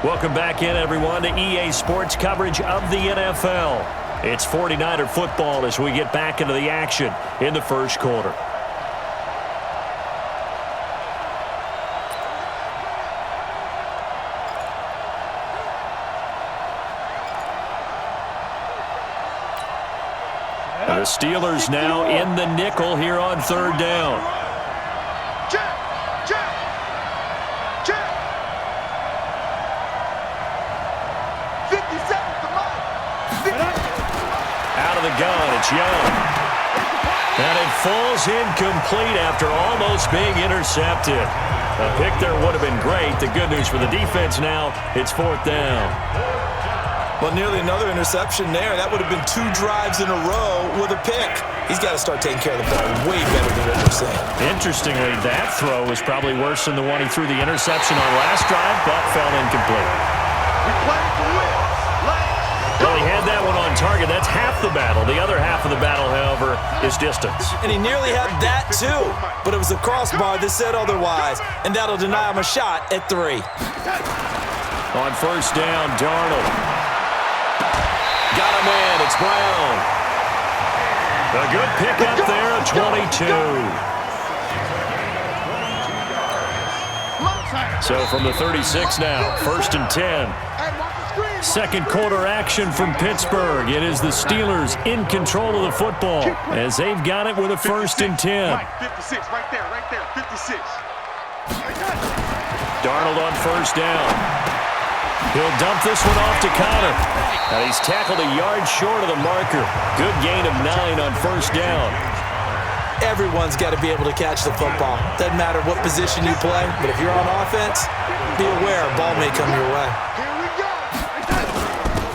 Welcome back in, everyone, to EA Sports coverage of the NFL. It's 49er football as we get back into the action in the first quarter. The Steelers now in the nickel here on third down. Out of the gun, it's Young. And it falls incomplete after almost being intercepted. A pick there would have been great. The good news for the defense now, it's fourth down. Well, nearly another interception there. That would have been 2 drives in a row with a pick. He's got to start taking care of the ball way better than what we're saying. Interestingly, that throw was probably worse than the one he threw the interception on last drive, but fell incomplete. Well, he had that one on target. That's half the battle. The other half of the battle, however, is distance. And he nearly had that, too. But it was a crossbar that said otherwise, and that'll deny him a shot at 3. On first down, Darnold. Got him in. It's Brown. A good pickup there at 22. So from the 36 now, first and 10. Second quarter action from Pittsburgh. It is the Steelers in control of the football as they've got it with a first and 10. 56, right there, 56. Darnold on first down. He'll dump this one off to Connor. Now he's tackled a yard short of the marker. Good gain of 9 on first down. Everyone's got to be able to catch the football. Doesn't matter what position you play, but if you're on offense, be aware a ball may come your way.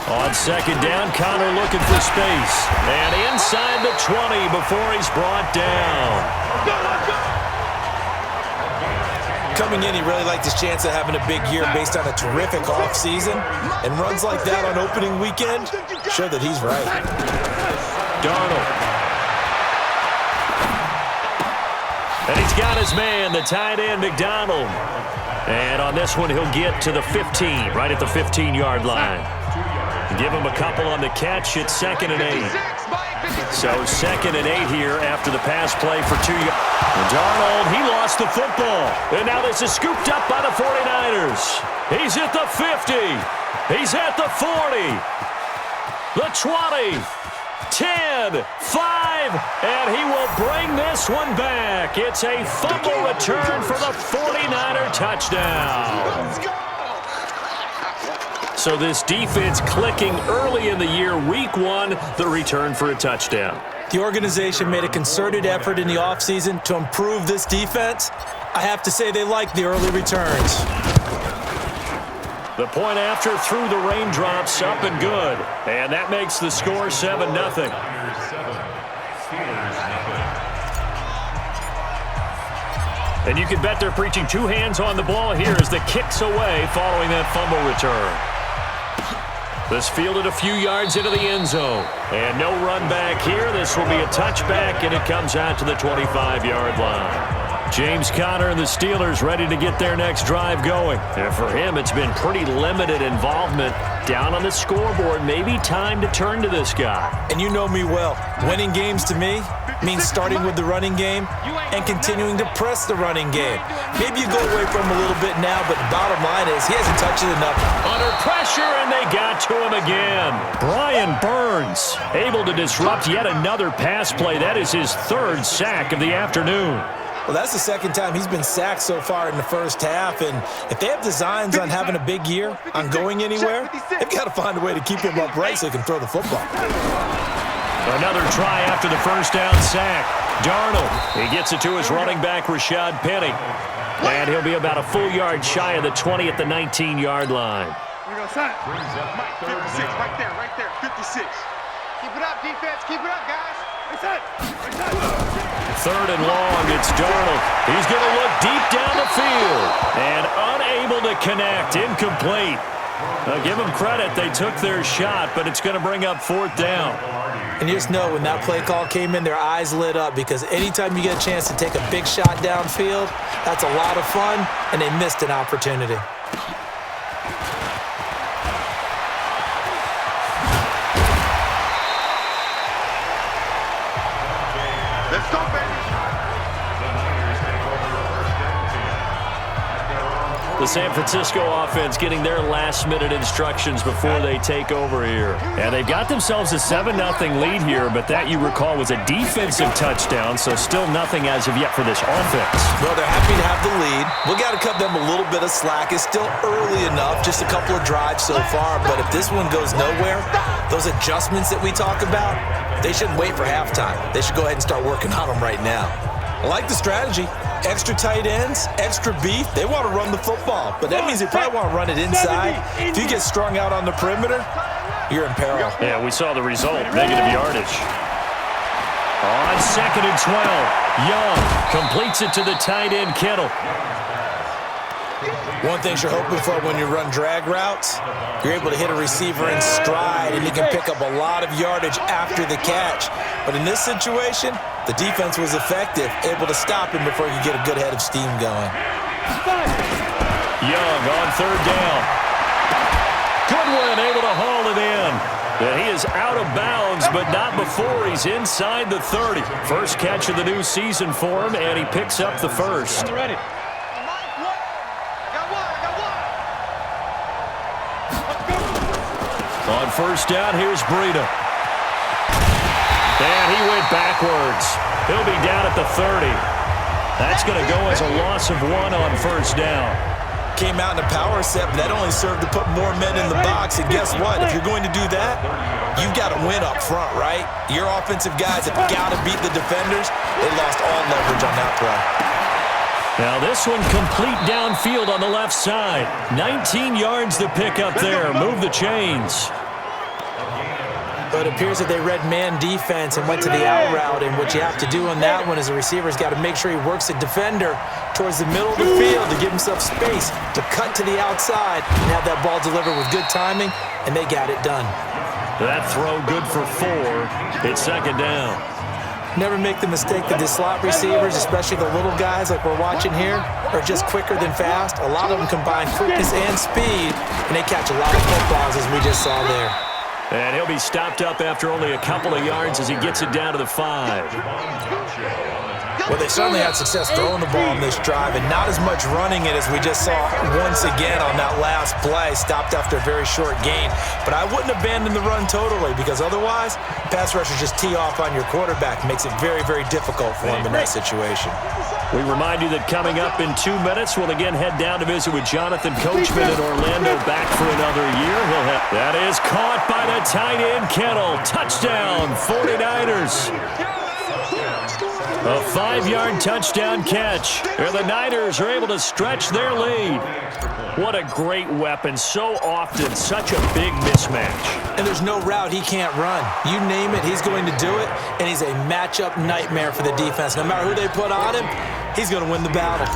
On second down, Connor looking for space. And inside the 20 before he's brought down. Coming in, he really liked his chance of having a big year based on a terrific offseason. And runs like that on opening weekend show that he's right. Darnold. And he's got his man, the tight end, McDonald. And on this one, he'll get to the 15, right at the 15-yard line. Give him a couple on the catch. It's second and 8. So second and 8 here after the pass play for 2 yards. Darnold, he lost the football. And now this is scooped up by the 49ers. He's at the 50. He's at the 40. The 20. 10, 5, and he will bring this one back. It's a fumble return for the 49er touchdown. So this defense clicking early in the year, week 1, the return for a touchdown. The organization made a concerted effort in the offseason to improve this defense. I have to say they like the early returns. The point after through the raindrops, up and good. And that makes the score 7-0. And you can bet they're preaching 2 hands on the ball here as the kick's away following that fumble return. This fielded a few yards into the end zone. And no run back here. This will be a touchback, and it comes out to the 25-yard line. James Conner and the Steelers ready to get their next drive going. And for him, it's been pretty limited involvement. Down on the scoreboard, maybe time to turn to this guy. And you know me well. Winning games to me means starting with the running game and continuing to press the running game. Maybe you go away from him a little bit now, but the bottom line is he hasn't touched it enough. Under pressure, and they got to him again. Brian Burns able to disrupt yet another pass play. That is his 3rd sack of the afternoon. Well, that's the 2nd time he's been sacked so far in the first half, and if they have designs on having a big year, on going anywhere, they've got to find a way to keep him upright so he can throw the football. Another try after the first down sack. Darnold, he gets it to his running back, Rashad Penny. And he'll be about a full yard shy of the 20 at the 19-yard line. Here we go, son. 56, right there, 56. Keep it up, defense, keep it up, guys. Third and long, it's Darnold. He's going to look deep down the field and unable to connect, incomplete. Give them credit, they took their shot, but it's going to bring up 4th down. And you just know when that play call came in, their eyes lit up because anytime you get a chance to take a big shot downfield, that's a lot of fun, and they missed an opportunity. The San Francisco offense getting their last-minute instructions before they take over here. And they've got themselves a 7-0 lead here, but that, you recall, was a defensive touchdown, so still nothing as of yet for this offense. Well, they're happy to have the lead. We got to cut them a little bit of slack. It's still early enough, just a couple of drives so far, but if this one goes nowhere, those adjustments that we talk about, they shouldn't wait for halftime. They should go ahead and start working on them right now. I like the strategy. Extra tight ends, extra beef. They want to run the football, but that means they probably want to run it inside. If you get strung out on the perimeter, you're in peril. Yeah, we saw the result, negative yardage. On 2nd and 12, Young completes it to the tight end, Kittle. One thing you're hoping for when you run drag routes, you're able to hit a receiver in stride, and you can pick up a lot of yardage after the catch. But in this situation, the defense was effective, able to stop him before he could get a good head of steam going. Young on 3rd down. Goodwin able to haul it in. And he is out of bounds, but not before he's inside the 30. First catch of the new season for him, and he picks up the first. On 1st down, here's Breida. And he went backwards. He'll be down at the 30. That's going to go as a loss of 1 on 1st down. Came out in a power set, but that only served to put more men in the box. And guess what? If you're going to do that, you've got to win up front, right? Your offensive guys have got to beat the defenders. They lost all leverage on that play. Now this one complete downfield on the left side. 19 yards to pick up there. Move the chains. But it appears that they read man defense and went to the out route, and what you have to do on that one is the receiver's got to make sure he works the defender towards the middle of the field to give himself space to cut to the outside and have that ball delivered with good timing, and they got it done. That throw good for 4. It's 2nd down. Never make the mistake that the slot receivers, especially the little guys like we're watching here, are just quicker than fast. A lot of them combine quickness and speed, and they catch a lot of footballs, as we just saw there. And he'll be stopped up after only a couple of yards as he gets it down to the 5. Well, they certainly had success throwing the ball in this drive, and not as much running it as we just saw once again on that last play. Stopped after a very short gain. But I wouldn't abandon the run totally, because otherwise, pass rushers just tee off on your quarterback. Makes it very, very difficult for him in that situation. We remind you that coming up in 2 minutes, we'll again head down to visit with Jonathan Coachman in Orlando, back for another year. That is caught by the tight end, Kittle. Touchdown, 49ers. A 5-yard touchdown catch. And the Niners are able to stretch their lead. What a great weapon. So often, such a big mismatch. And there's no route he can't run. You name it, he's going to do it, and he's a matchup nightmare for the defense. No matter who they put on him, he's going to win the battle.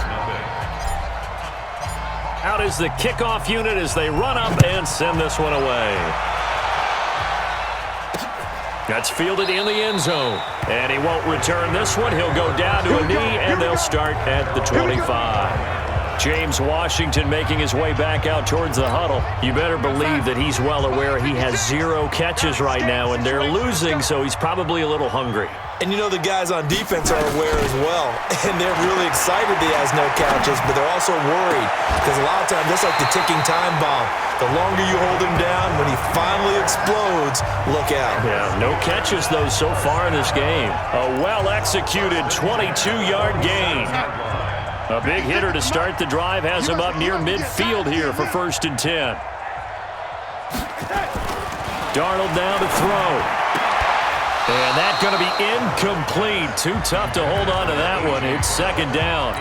Out is the kickoff unit as they run up and send this one away. That's fielded in the end zone. And he won't return this one. He'll go down to a knee, and they'll start at the 25. James Washington making his way back out towards the huddle. You better believe that he's well aware he has 0 catches right now, and they're losing, so he's probably a little hungry. And you know the guys on defense are aware as well. And they're really excited that he has no catches, but they're also worried. Because a lot of times, that's like the ticking time bomb. The longer you hold him down, when he finally explodes, look out. Yeah, no catches, though, so far in this game. A well-executed 22-yard gain. A big hitter to start the drive has him up near midfield here for 1st and 10. Darnold down to throw. And that's going to be incomplete. Too tough to hold on to that one. It's 2nd down.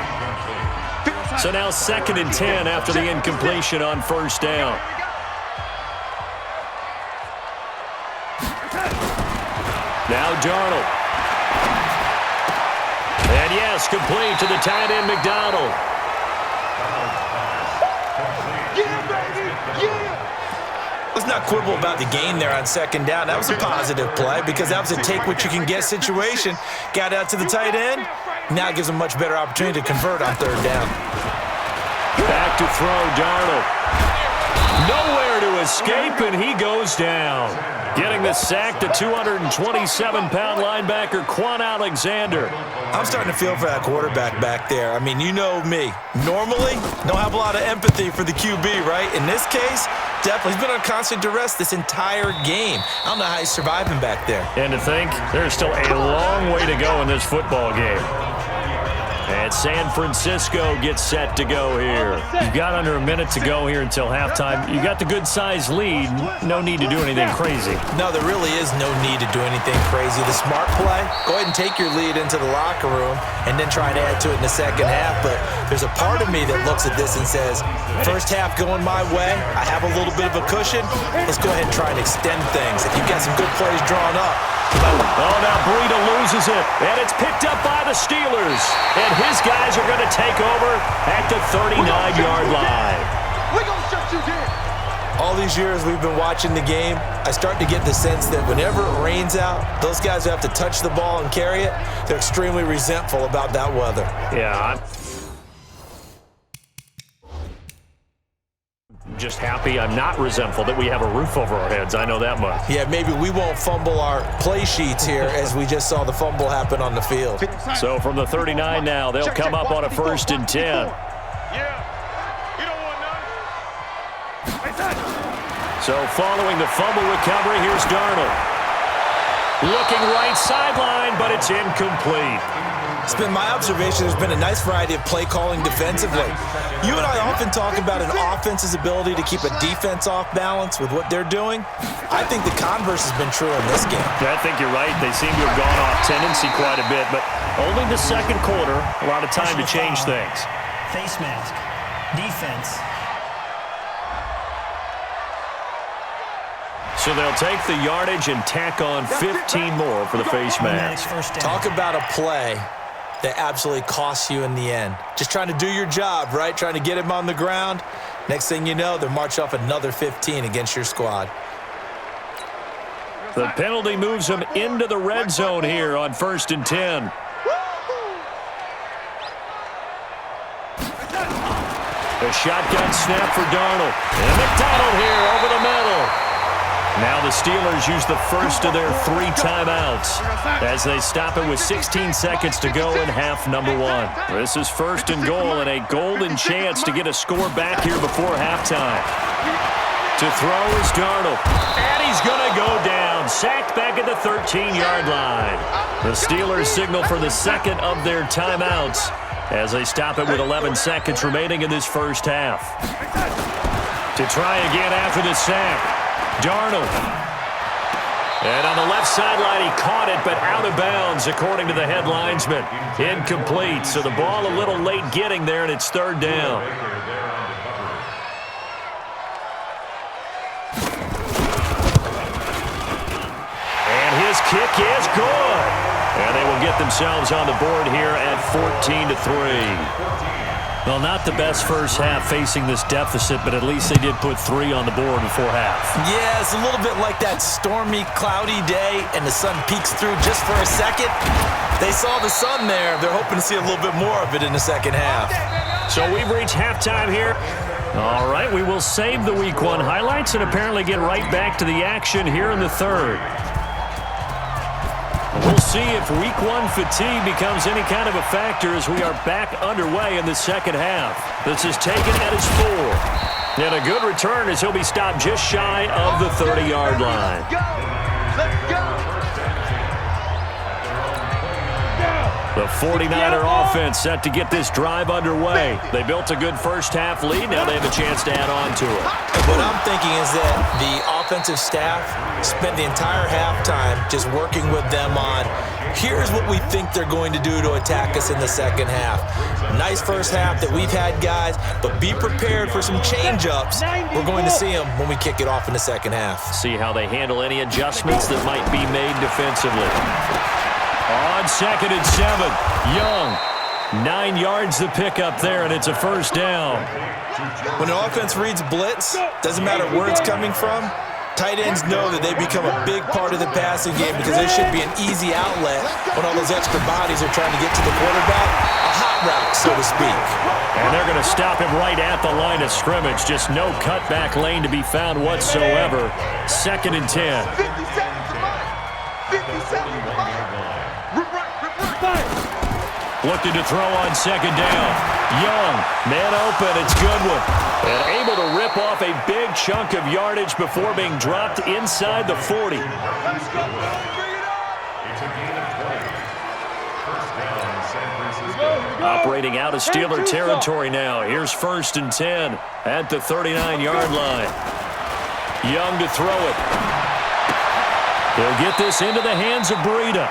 So now 2nd and 10 after the incompletion on 1st down. Now Darnold. And yes, complete to the tight end, McDonald. Let's not quibble about the gain there on 2nd down. That was a positive play because that was a take-what-you-can-get situation. Got out to the tight end. Now it gives him a much better opportunity to convert on 3rd down. Back to throw, Darnold. Nowhere to escape, and he goes down. Getting the sack, the 227-pound linebacker, Quan Alexander. I'm starting to feel for that quarterback back there. I mean, you know me. Normally, don't have a lot of empathy for the QB, right? In this case, definitely. He's been on constant duress this entire game. I don't know how he's surviving back there. And to think, there's still a long way to go in this football game. And San Francisco gets set to go here. You've got under a minute to go here until halftime. You got the good-sized lead. No need to do anything crazy. No, there really is no need to do anything crazy. The smart play, go ahead and take your lead into the locker room and then try to add to it in the second half. But there's a part of me that looks at this and says, first half going my way, I have a little bit of a cushion. Let's go ahead and try and extend things. If you've got some good plays drawn up. Oh, now Breida loses it, and it's picked up by the Steelers. And his guys are going to take over at the 39-yard line. We're going to shut you down. All these years we've been watching the game, I start to get the sense that whenever it rains out, those guys who have to touch the ball and carry it, they're extremely resentful about that weather. Yeah, just happy I'm not resentful that we have a roof over our heads. I know that much. Yeah, maybe we won't fumble our play sheets here as we just saw the fumble happen on the field. So from the 39 now, they'll come up on a 1st and 10. Yeah. You don't want none. So following the fumble recovery, here's Darnold. Looking right sideline, but it's incomplete. It's been my observation there's been a nice variety of play calling defensively. You and I often talk about an offense's ability to keep a defense off balance with what they're doing. I think the converse has been true in this game. I think you're right. They seem to have gone off tendency quite a bit, but only the second quarter, a lot of time to change things. Face mask. Defense. So they'll take the yardage and tack on 15 more for the face mask. Talk about a play that absolutely costs you in the end. Just trying to do your job, right? Trying to get him on the ground. Next thing you know, they're march off another 15 against your squad. The penalty moves them into the red zone here on 1st and 10. A shotgun snap for Darnold. And McDonald here over the middle. Now the Steelers use the first of their 3 timeouts as they stop it with 16 seconds to go in half number 1. This is 1st and goal and a golden chance to get a score back here before halftime. To throw is Darnold. And he's going to go down. Sacked back at the 13-yard line. The Steelers signal for the second of their timeouts as they stop it with 11 seconds remaining in this first half. To try again after the sack. Darnold. And on the left sideline, he caught it, but out of bounds, according to the head linesman. Incomplete, so the ball a little late getting there, and it's 3rd down. And his kick is good. And they will get themselves on the board here at 14-3. Well, not the best first half facing this deficit, but at least they did put 3 on the board before half. Yeah, it's a little bit like that stormy, cloudy day, and the sun peeks through just for a second. They saw the sun there. They're hoping to see a little bit more of it in the second half. So we've reached halftime here. All right, we will save the Week 1 highlights and apparently get right back to the action here in the 3rd. We'll see if Week 1 fatigue becomes any kind of a factor as we are back underway in the second half. This is taken at his 4. And a good return as he'll be stopped just shy of the 30-yard line. Let's go. The 49er offense set to get this drive underway. They built a good first half lead. Now they have a chance to add on to it. What I'm thinking is that the offensive staff spent the entire halftime just working with them on, here's what we think they're going to do to attack us in the second half. Nice first half that we've had, guys, but be prepared for some change-ups. We're going to see them when we kick it off in the second half. See how they handle any adjustments that might be made defensively. On 2nd and 7, Young. 9 yards to pick up there, and it's a first down. When an offense reads blitz, doesn't matter where it's coming from, tight ends know that they become a big part of the passing game because there should be an easy outlet when all those extra bodies are trying to get to the quarterback. A hot route, so to speak. And they're going to stop him right at the line of scrimmage. Just no cutback lane to be found whatsoever. 2nd and 10. 50 seconds to mine. 50 seconds to mine. Rip right. Looking to throw on 2nd down. Young, man open, it's Goodwin. And able to rip off a big chunk of yardage before being dropped inside the 40. Let's go. Bring it up. It's a gain of 20. First down, San Francisco. Operating out of Steeler territory now. Here's 1st and 10 at the 39-yard line. Young to throw it. He'll get this into the hands of Breida.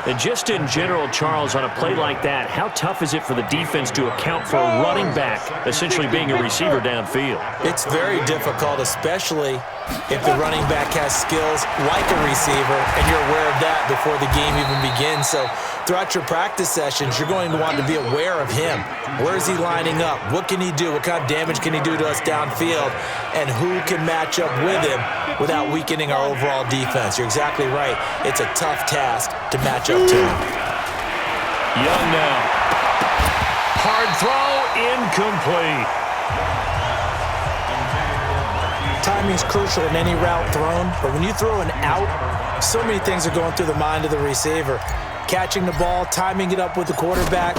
And just in general, Charles, on a play like that, how tough is it for the defense to account for a running back essentially being a receiver downfield? It's very difficult, especially if the running back has skills like a receiver, and you're aware of that before the game even begins. So throughout your practice sessions, you're going to want to be aware of him. Where is he lining up? What can he do? What kind of damage can he do to us downfield? And who can match up with him without weakening our overall defense? You're exactly right. It's a tough task to match up to him. Young now. Hard throw, incomplete. Timing's crucial in any route thrown, but when you throw an out, so many things are going through the mind of the receiver. Catching the ball, timing it up with the quarterback.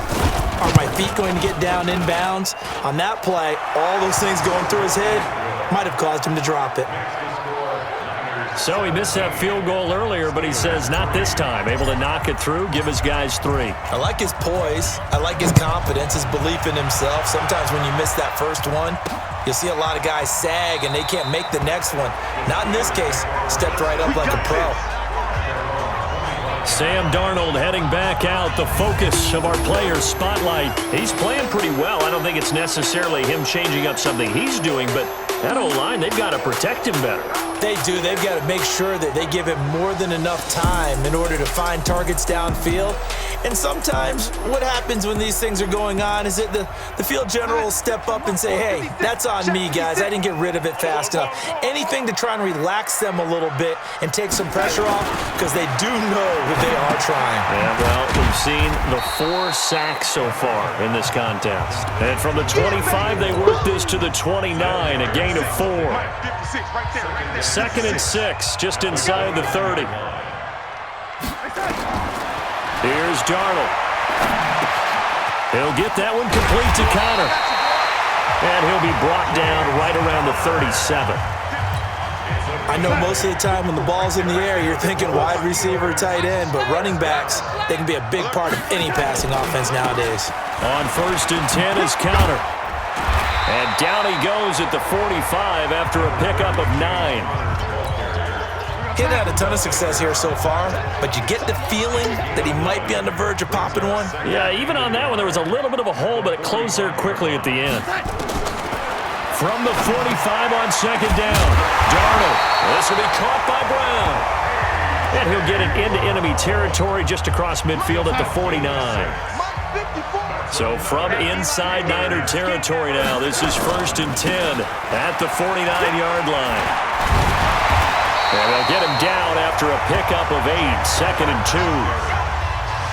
Are my feet going to get down inbounds? On that play, all those things going through his head might have caused him to drop it. So he missed that field goal earlier, but he says not this time. Able to knock it through, give his guys 3. I like his poise. I like his confidence, his belief in himself. Sometimes when you miss that first one, you'll see a lot of guys sag and they can't make the next one. Not in this case. Stepped right up like a pro. Sam Darnold heading back out, the focus of our players' spotlight. He's playing pretty well. I don't think it's necessarily him changing up something he's doing, but that O-line, they've got to protect him better. They do. They've got to make sure that they give him more than enough time in order to find targets downfield. And sometimes what happens when these things are going on is that the field general will step up and say, hey, that's on me, guys. I didn't get rid of it fast enough. Anything to try and relax them a little bit and take some pressure off because they do know that they are trying. Yeah, well, we've seen the 4 sacks so far in this contest. And from the 25, they work this to the 29, a gain of 4. 56 right there. 2nd and 6, just inside the 30. Here's Darnold. He'll get that one complete to Connor. And he'll be brought down right around the 37. I know most of the time when the ball's in the air, you're thinking wide receiver, tight end, but running backs, they can be a big part of any passing offense nowadays. On 1st and 10 is Connor. And down he goes at the 45 after a pickup of 9. He hasn't had a ton of success here so far, but you get the feeling that he might be on the verge of popping one. Yeah, even on that one, there was a little bit of a hole, but it closed there quickly at the end. From the 45 on 2nd down, Darnold. This will be caught by Brown. And he'll get it into enemy territory just across midfield at the 49. So from inside Niner territory now, this is 1st and 10 at the 49-yard line. And they'll get him down after a pickup of 8, 2nd and 2.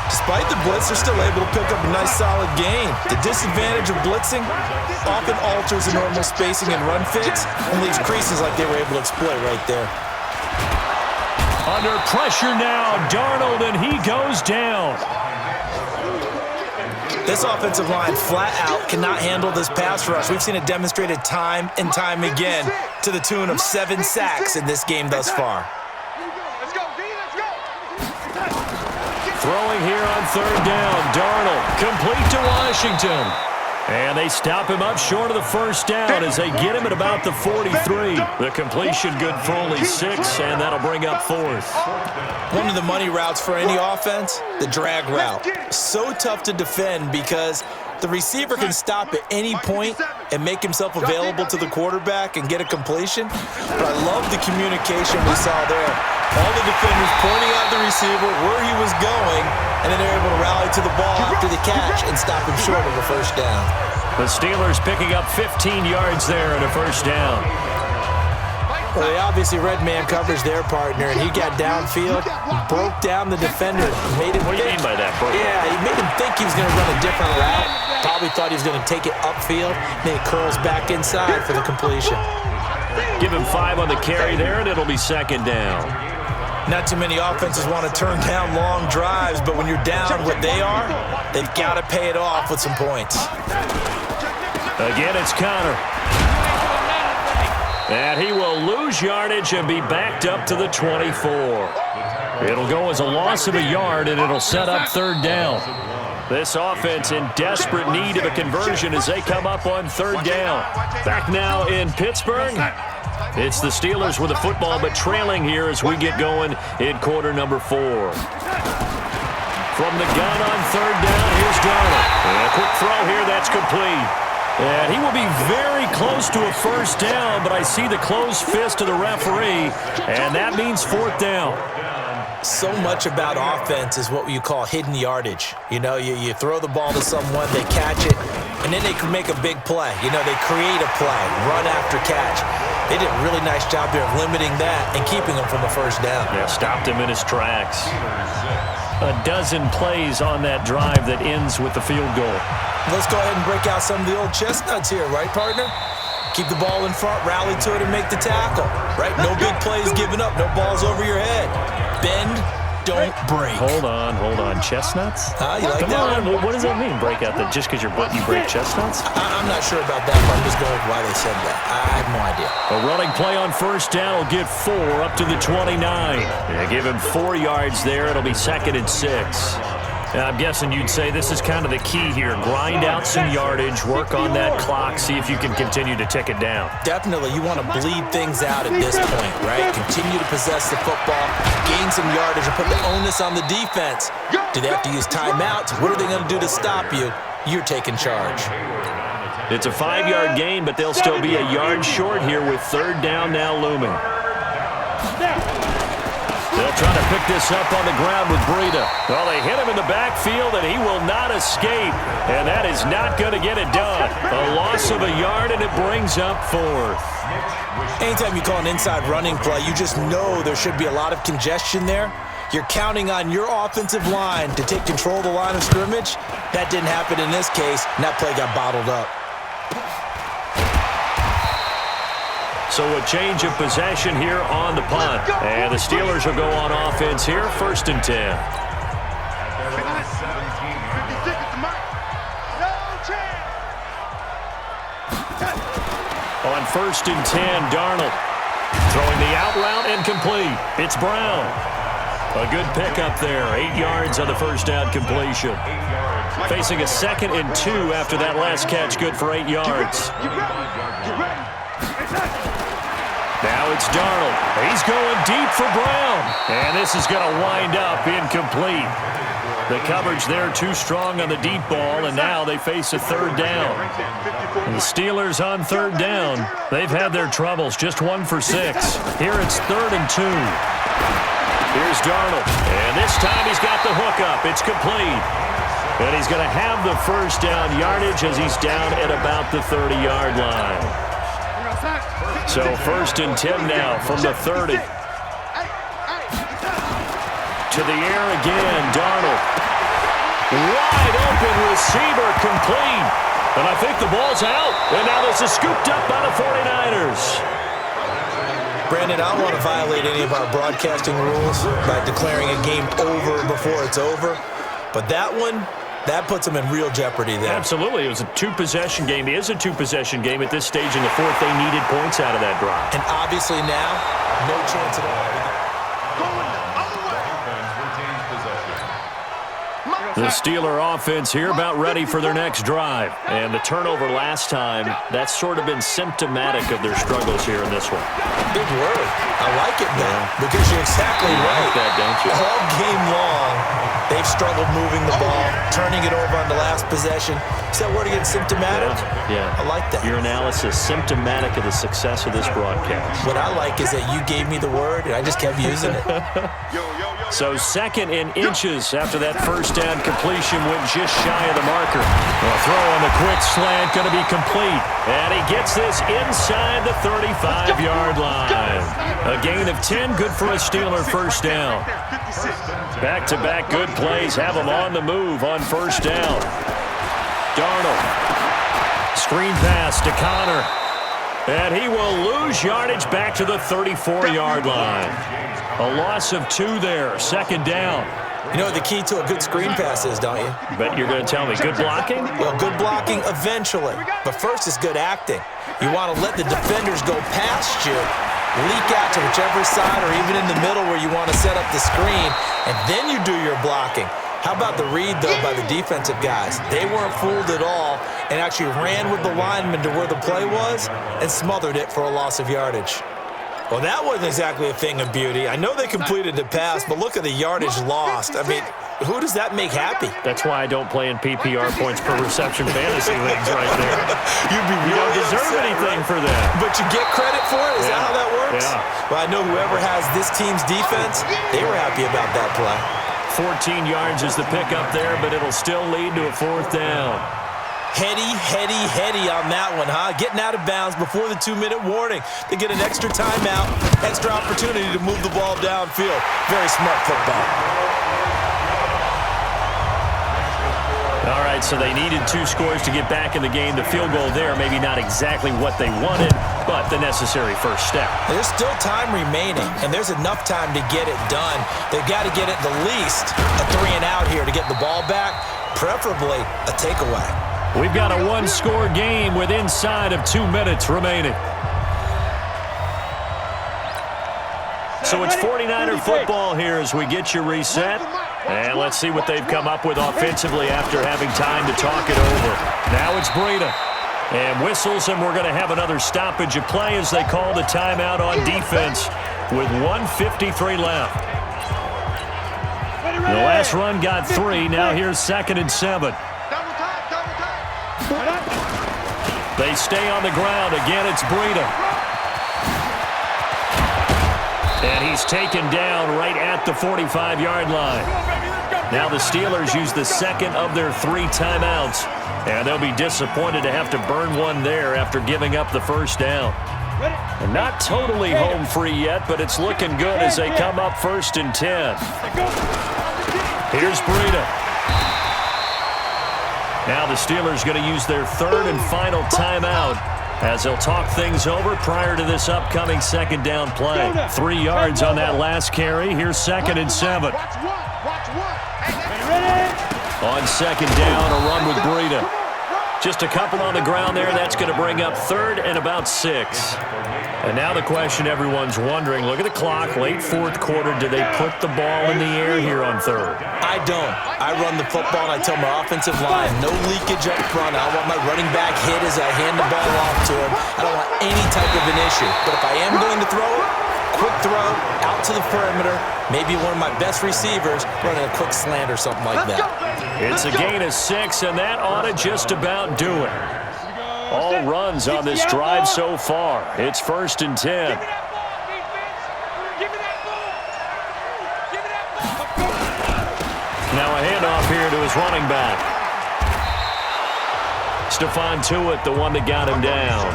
Despite the blitz, they're still able to pick up a nice solid gain. The disadvantage of blitzing often alters the normal spacing and run fits and leaves creases like they were able to exploit right there. Under pressure now, Darnold, and he goes down. This offensive line flat out cannot handle this pass rush. We've seen it demonstrated time and time again to the tune of 7 sacks in this game thus far. Let's go, D, let's go. Throwing here on 3rd down, Darnold, complete to Washington. And they stop him up short of the 1st down as they get him at about the 43. The completion good for only 6, and that'll bring up 4th. One of the money routes for any offense, the drag route. So tough to defend because the receiver can stop at any point and make himself available to the quarterback and get a completion. But I love the communication we saw there. All the defenders pointing out the receiver where he was going, and then they're able to rally to the ball after the catch and stop him short of a 1st down. The Steelers picking up 15 yards there and a 1st down. Well, they obviously read man coverage their partner, and he got downfield, broke down the defender, made him What do you mean by that, bro? Yeah, he made him think he was going to run a different route. Probably thought he was going to take it upfield. Then he curls back inside for the completion. Give him 5 on the carry there, and it'll be second down. Not too many offenses want to turn down long drives, but when you're down what they are, they've got to pay it off with some points. Again, it's Connor. And he will lose yardage and be backed up to the 24. It'll go as a loss of a yard, and it'll set up third down. This offense in desperate need of a conversion as they come up on third down. Back now in Pittsburgh. It's the Steelers with the football, but trailing here as we get going in quarter number 4. From the gun on third down, here's Darnold. And a quick throw here, that's complete. And he will be very close to a first down, but I see the closed fist of the referee, and that means fourth down. So much about offense is what you call hidden yardage. You know, you throw the ball to someone, they catch it, and then they can make a big play. You know, they create a play, run after catch. They did a really nice job there of limiting that and keeping him from the first down. Yeah, stopped him in his tracks. A dozen plays on that drive that ends with the field goal. Let's go ahead and break out some of the old chestnuts here, right, partner? Keep the ball in front, rally to it, and make the tackle, right? No big plays given up, no balls over your head. Bend, don't break. Hold on. Chestnuts? You like Come that on, one? what does that mean? Break out just because you're button, you break chestnuts? I'm not sure about that, but I'm just going with why they said that. I have no idea. A running play on first down will get 4 up to the 29. Yeah, give him 4 yards there. It'll be second and 6. Now, I'm guessing you'd say this is kind of the key here. Grind out some yardage, work on that clock, see if you can continue to tick it down. Definitely, you want to bleed things out at this point, right? Continue to possess the football, gain some yardage, and put the onus on the defense. Do they have to use timeouts? What are they going to do to stop you? You're taking charge. It's a 5-yard gain, but they'll still be a yard short here with third down now looming. They'll try to pick this up on the ground with Breida. Well, they hit him in the backfield, and he will not escape. And that is not going to get it done. A loss of a yard, and it brings up 4th. Anytime you call an inside running play, you just know there should be a lot of congestion there. You're counting on your offensive line to take control of the line of scrimmage. That didn't happen in this case, and that play got bottled up. So a change of possession here on the punt. And the Steelers will go on offense here, first and 10. On first and 10, Darnold throwing the out route and complete. It's Brown. A good pickup there, 8 yards on the first down completion. Facing a second and 2 after that last catch, good for 8 yards. Now it's Darnold. He's going deep for Brown. And this is going to wind up incomplete. The coverage there too strong on the deep ball, and now they face a third down. And the Steelers on third down. They've had their troubles, just 1 for 6. Here it's third and 2. Here's Darnold. And this time he's got the hook up. It's complete. And he's going to have the first down yardage as he's down at about the 30-yard line. So first and 10 now from the 30. To the air again, Darnold. Wide open receiver, complete. And I think the ball's out. And now this is scooped up by the 49ers. Brandon, I don't want to violate any of our broadcasting rules by declaring a game over before it's over. But that one, that puts them in real jeopardy there. Absolutely. It was a 2-possession game. It is a 2-possession game at this stage in the fourth. They needed points out of that drive. And obviously now, no chance at all. The Steeler offense here about ready for their next drive. And the turnover last time, that's sort of been symptomatic of their struggles here in this one. Big word. I like it now because you're exactly right. Like that, don't you? All game long, they've struggled moving the ball, turning it over on the last possession. Is that word again, symptomatic? Yeah. I like that. Your analysis, symptomatic of the success of this broadcast. What I like is that you gave me the word, and I just kept using it. So second in inches after that first down completion went just shy of the marker. A throw on the quick slant going to be complete. And he gets this inside the 35-yard line. A gain of 10, good for a Steeler first down. Back-to-back good plays have him on the move on first down. Darnold. Screen pass to Connor. And he will lose yardage back to the 34-yard line. A loss of 2 there, second down. You know what the key to a good screen pass is, don't you? Bet you're going to tell me good blocking? Well, good blocking eventually. But first is good acting. You want to let the defenders go past you, leak out to whichever side or even in the middle where you want to set up the screen, and then you do your blocking. How about the read, though, by the defensive guys? They weren't fooled at all and actually ran with the lineman to where the play was and smothered it for a loss of yardage. Well, that wasn't exactly a thing of beauty. I know they completed the pass, but look at the yardage lost. I mean, who does that make happy? That's why I don't play in PPR points per reception fantasy leagues right there. You'd be really you don't deserve upset, anything right? for that. But you get credit for it? Is that how that works? Yeah. Well, I know whoever has this team's defense, they were happy about that play. 14 yards is the pickup there, but it'll still lead to a fourth down. Heady on that one, huh? Getting out of bounds before the 2-minute warning. They get an extra timeout, extra opportunity to move the ball downfield. Very smart football. All right, so they needed 2 scores to get back in the game. The field goal there, maybe not exactly what they wanted, but the necessary first step. There's still time remaining, and there's enough time to get it done. They've got to get it the least a 3-and-out here to get the ball back, preferably a takeaway. We've got a 1-score game with inside of 2 minutes remaining. So it's 49er football here as we get you reset. And let's see what they've come up with offensively after having time to talk it over. Now it's Breida. And whistles, and we're going to have another stoppage of play as they call the timeout on defense with 1:53 left. The last run got 3. Now here's 2nd and 7. They stay on the ground. Again, it's Breida. And he's taken down right at the 45-yard line. Now the Steelers use the second of their 3 timeouts. And they'll be disappointed to have to burn one there after giving up the first down. And not totally home free yet, but it's looking good as they come up 1st and 10. Here's Breida. Now the Steelers going to use their 3rd and final timeout as they'll talk things over prior to this upcoming 2nd down play. 3 yards on that last carry. Here's 2nd and 7. On 2nd down, a run with Breida. Just a couple on the ground there. That's going to bring up 3rd and about 6. And now the question everyone's wondering, look at the clock, late 4th quarter. Do they put the ball in the air here on 3rd? I don't. I run the football and I tell my offensive line, no leakage up front. I want my running back hit as I hand the ball off to him. I don't want any type of an issue. But if I am going to throw it, quick throw, out to the perimeter, maybe one of my best receivers running a quick slant or something like that. It's a gain of 6, and that ought to just about do it. All runs on this drive so far. It's 1st and 10. Now a handoff here to his running back. Stephon Tuitt, the one that got him down.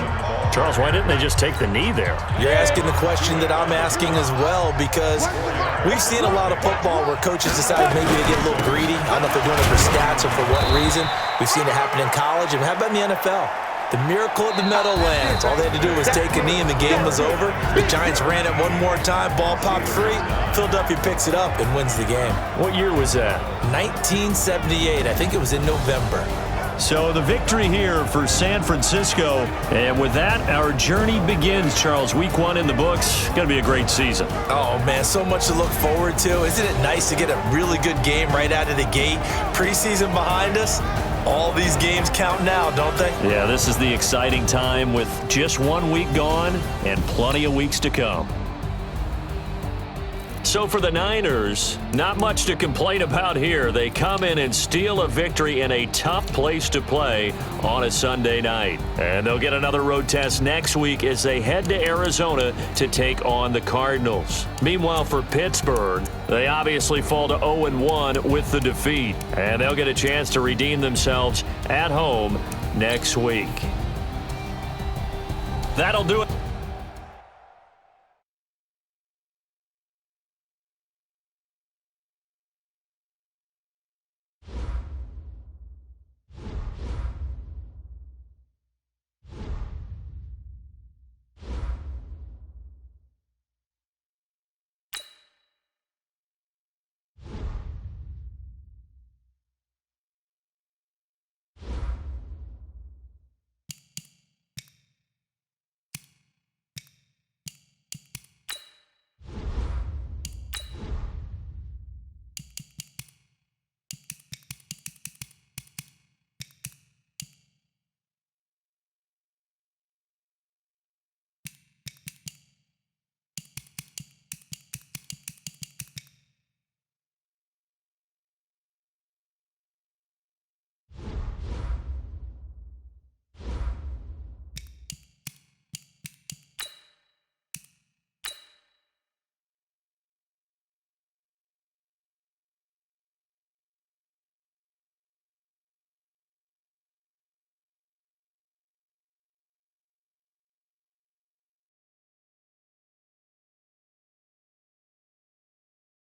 Charles, why didn't they just take the knee there? You're asking the question that I'm asking as well, because we've seen a lot of football where coaches decide maybe to get a little greedy. I don't know if they're doing it for stats or for what reason. We've seen it happen in college. And how about in the NFL? The miracle at the Meadowlands. All they had to do was take a knee and the game was over. The Giants ran it one more time. Ball popped free. Philadelphia picks it up and wins the game. What year was that? 1978. I think it was in November. So the victory here for San Francisco. And with that, our journey begins, Charles. Week 1 in the books. Going to be a great season. Oh, man, so much to look forward to. Isn't it nice to get a really good game right out of the gate? Preseason behind us. All these games count now, don't they? Yeah, this is the exciting time with just 1 week gone and plenty of weeks to come. So for the Niners, not much to complain about here. They come in and steal a victory in a tough place to play on a Sunday night. And they'll get another road test next week as they head to Arizona to take on the Cardinals. Meanwhile, for Pittsburgh, they obviously fall to 0-1 with the defeat. And they'll get a chance to redeem themselves at home next week. That'll do it.